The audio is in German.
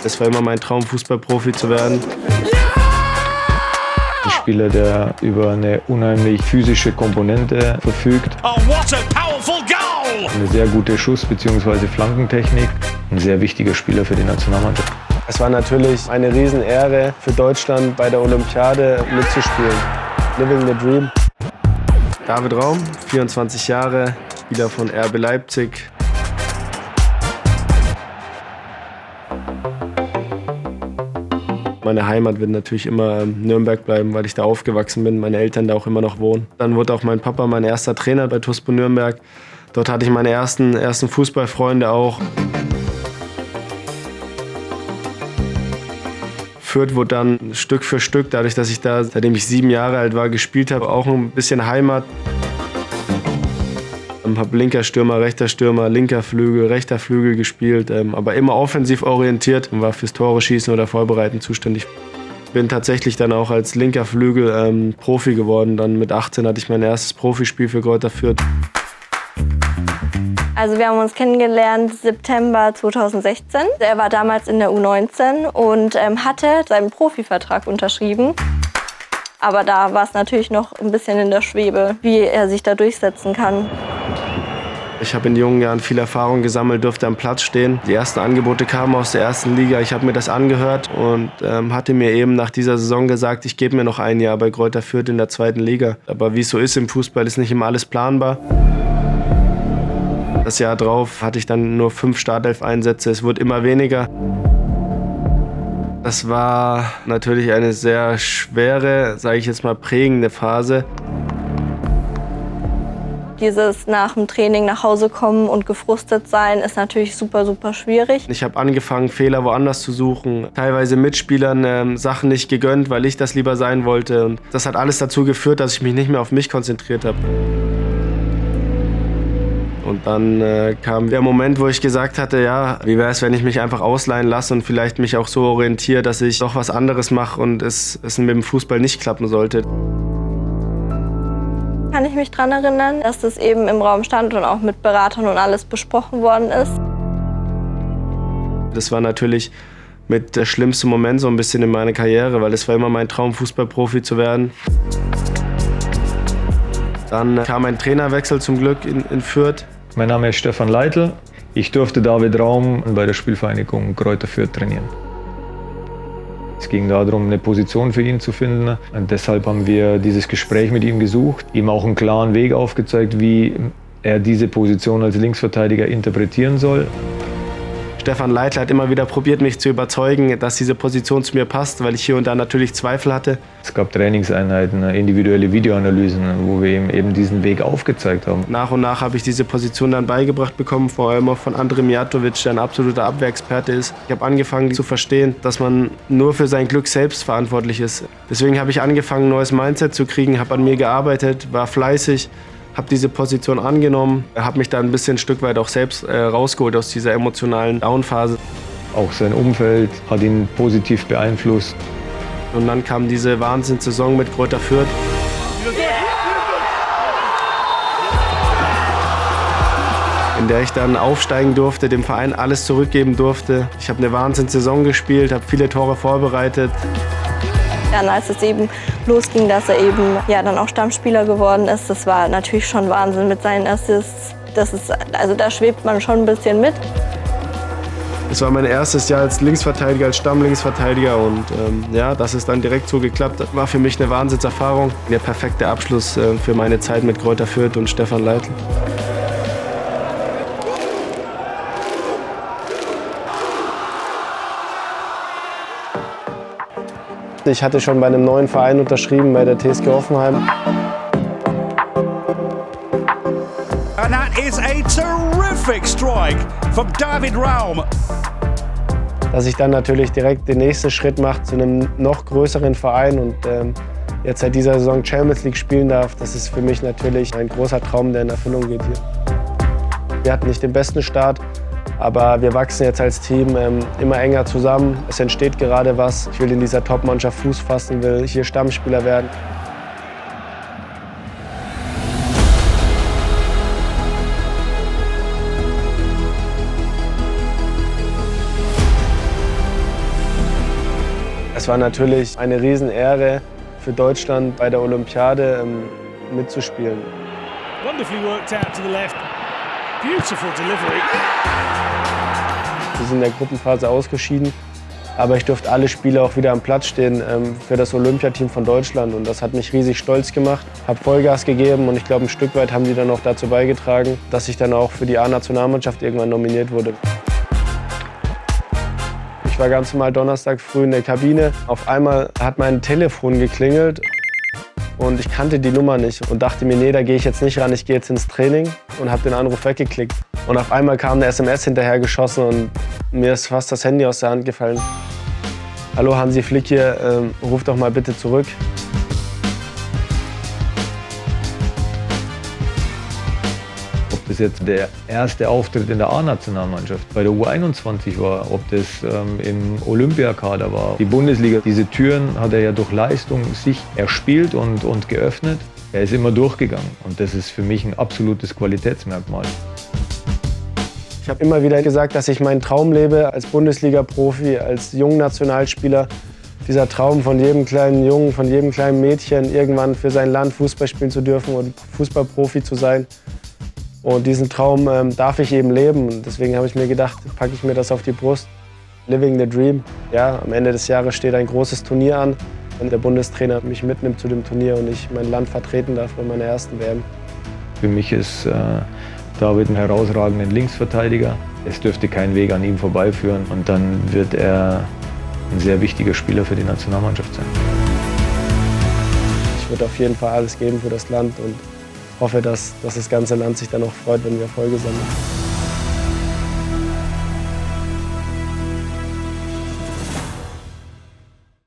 Es war immer mein Traum, Fußballprofi zu werden. Ein Spieler, der über eine unheimlich physische Komponente verfügt. Oh, what a powerful goal! Eine sehr gute Schuss- bzw. Flankentechnik. Ein sehr wichtiger Spieler für die Nationalmannschaft. Es war natürlich eine Riesenehre für Deutschland, bei der Olympiade mitzuspielen. Living the Dream. David Raum, 24 Jahre, Spieler von RB Leipzig. Meine Heimat wird natürlich immer Nürnberg bleiben, weil ich da aufgewachsen bin, meine Eltern da auch immer noch wohnen. Dann wurde auch mein Papa mein erster Trainer bei TuSpo Nürnberg. Dort hatte ich meine ersten Fußballfreunde auch. Fürth wurde dann Stück für Stück, dadurch, dass ich da, seitdem ich 7 Jahre alt war, gespielt habe, auch ein bisschen Heimat. Ich habe linker Stürmer, rechter Stürmer, linker Flügel, rechter Flügel gespielt, aber immer offensiv orientiert und war fürs Tore schießen oder Vorbereiten zuständig. Bin tatsächlich dann auch als linker Flügel Profi geworden. Dann mit 18 hatte ich mein erstes Profispiel für Greuther Fürth. Also wir haben uns kennengelernt September 2016. Er war damals in der U19 und hatte seinen Profivertrag unterschrieben. Aber da war es natürlich noch ein bisschen in der Schwebe, wie er sich da durchsetzen kann. Ich habe in jungen Jahren viel Erfahrung gesammelt, durfte am Platz stehen. Die ersten Angebote kamen aus der ersten Liga. Ich habe mir das angehört und hatte mir eben nach dieser Saison gesagt, ich gebe mir noch ein Jahr bei Greuther Fürth in der 2. Liga. Aber wie es so ist im Fußball, ist nicht immer alles planbar. Das Jahr drauf hatte ich dann nur 5 Startelf-Einsätze. Es wurde immer weniger. Das war natürlich eine sehr schwere, sage ich jetzt mal, prägende Phase. Dieses nach dem Training nach Hause kommen und gefrustet sein ist natürlich super, super schwierig. Ich habe angefangen, Fehler woanders zu suchen. Teilweise Mitspielern Sachen nicht gegönnt, weil ich das lieber sein wollte. Und das hat alles dazu geführt, dass ich mich nicht mehr auf mich konzentriert habe. Und dann kam der Moment, wo ich gesagt hatte, ja, wie wäre es, wenn ich mich einfach ausleihen lasse und vielleicht mich auch so orientiere, dass ich doch was anderes mache und es mit dem Fußball nicht klappen sollte. Kann ich mich daran erinnern, dass das eben im Raum stand und auch mit Beratern und alles besprochen worden ist. Das war natürlich mit der schlimmste Moment so ein bisschen in meiner Karriere, weil es war immer mein Traum, Fußballprofi zu werden. Dann kam ein Trainerwechsel zum Glück in Fürth. Mein Name ist Stefan Leitl. Ich durfte David Raum bei der Spielvereinigung Greuther Fürth trainieren. Es ging darum, eine Position für ihn zu finden. Und deshalb haben wir dieses Gespräch mit ihm gesucht, ihm auch einen klaren Weg aufgezeigt, wie er diese Position als Linksverteidiger interpretieren soll. Stefan Leitl hat immer wieder probiert, mich zu überzeugen, dass diese Position zu mir passt, weil ich hier und da natürlich Zweifel hatte. Es gab Trainingseinheiten, individuelle Videoanalysen, wo wir ihm eben diesen Weg aufgezeigt haben. Nach und nach habe ich diese Position dann beigebracht bekommen, vor allem auch von Andrej Mijatovic, der ein absoluter Abwehrexperte ist. Ich habe angefangen zu verstehen, dass man nur für sein Glück selbst verantwortlich ist. Deswegen habe ich angefangen, ein neues Mindset zu kriegen, habe an mir gearbeitet, war fleißig. Habe diese Position angenommen, habe mich da ein bisschen ein Stück weit auch selbst rausgeholt aus dieser emotionalen Downphase. Auch sein Umfeld hat ihn positiv beeinflusst. Und dann kam diese Wahnsinnssaison mit Greuther Fürth. In der ich dann aufsteigen durfte, dem Verein alles zurückgeben durfte. Ich habe eine Wahnsinnssaison gespielt, habe viele Tore vorbereitet. Dann, als es eben losging, dass er eben dann auch Stammspieler geworden ist, das war natürlich schon Wahnsinn mit seinen Assists. Also da schwebt man schon ein bisschen mit. Es war mein erstes Jahr als Linksverteidiger, als Stammlinksverteidiger und dass es dann direkt so geklappt hat, war für mich eine Wahnsinnserfahrung. Der perfekte Abschluss für meine Zeit mit Greuther Fürth und Stefan Leitl. Ich hatte schon bei einem neuen Verein unterschrieben, bei der TSG Hoffenheim. And that is a terrific strike from David Raum. Dass ich dann natürlich direkt den nächsten Schritt mache zu einem noch größeren Verein und jetzt seit dieser Saison Champions League spielen darf, das ist für mich natürlich ein großer Traum, der in Erfüllung geht hier. Wir hatten nicht den besten Start, aber wir wachsen jetzt als Team immer enger zusammen. Es entsteht gerade was. Ich will in dieser Top-Mannschaft Fuß fassen, will hier Stammspieler werden. Es war natürlich eine Riesenehre für Deutschland bei der Olympiade mitzuspielen. Wonderfully worked out to the left. Beautiful delivery. Wir sind in der Gruppenphase ausgeschieden, aber ich durfte alle Spiele auch wieder am Platz stehen für das Olympiateam von Deutschland und das hat mich riesig stolz gemacht. Habe Vollgas gegeben und ich glaube, ein Stück weit haben die dann auch dazu beigetragen, dass ich dann auch für die A-Nationalmannschaft irgendwann nominiert wurde. Ich war ganz normal Donnerstag früh in der Kabine. Auf einmal hat mein Telefon geklingelt und ich kannte die Nummer nicht und dachte mir, nee, da gehe ich jetzt nicht ran, ich gehe jetzt ins Training und habe den Anruf weggeklickt. Und auf einmal kam eine SMS hinterher geschossen und mir ist fast das Handy aus der Hand gefallen. Hallo, Hansi Flick hier, ruf doch mal bitte zurück. Ob das jetzt der erste Auftritt in der A-Nationalmannschaft bei der U21 war, ob das im Olympiakader war. Die Bundesliga, diese Türen hat er ja durch Leistung sich erspielt und geöffnet. Er ist immer durchgegangen und das ist für mich ein absolutes Qualitätsmerkmal. Ich habe immer wieder gesagt, dass ich meinen Traum lebe als Bundesliga-Profi, als Jungnationalspieler. Dieser Traum von jedem kleinen Jungen, von jedem kleinen Mädchen, irgendwann für sein Land Fußball spielen zu dürfen und Fußballprofi zu sein. Und diesen Traum darf ich eben leben. Und deswegen habe ich mir gedacht, packe ich mir das auf die Brust. Living the dream. Ja, am Ende des Jahres steht ein großes Turnier an. Wenn der Bundestrainer mich mitnimmt zu dem Turnier und ich mein Land vertreten darf bei meiner ersten WM. Für mich ist David ein herausragender Linksverteidiger. Es dürfte kein Weg an ihm vorbeiführen und dann wird er ein sehr wichtiger Spieler für die Nationalmannschaft sein. Ich würde auf jeden Fall alles geben für das Land und hoffe, dass das ganze Land sich dann auch freut, wenn wir Erfolge sammeln.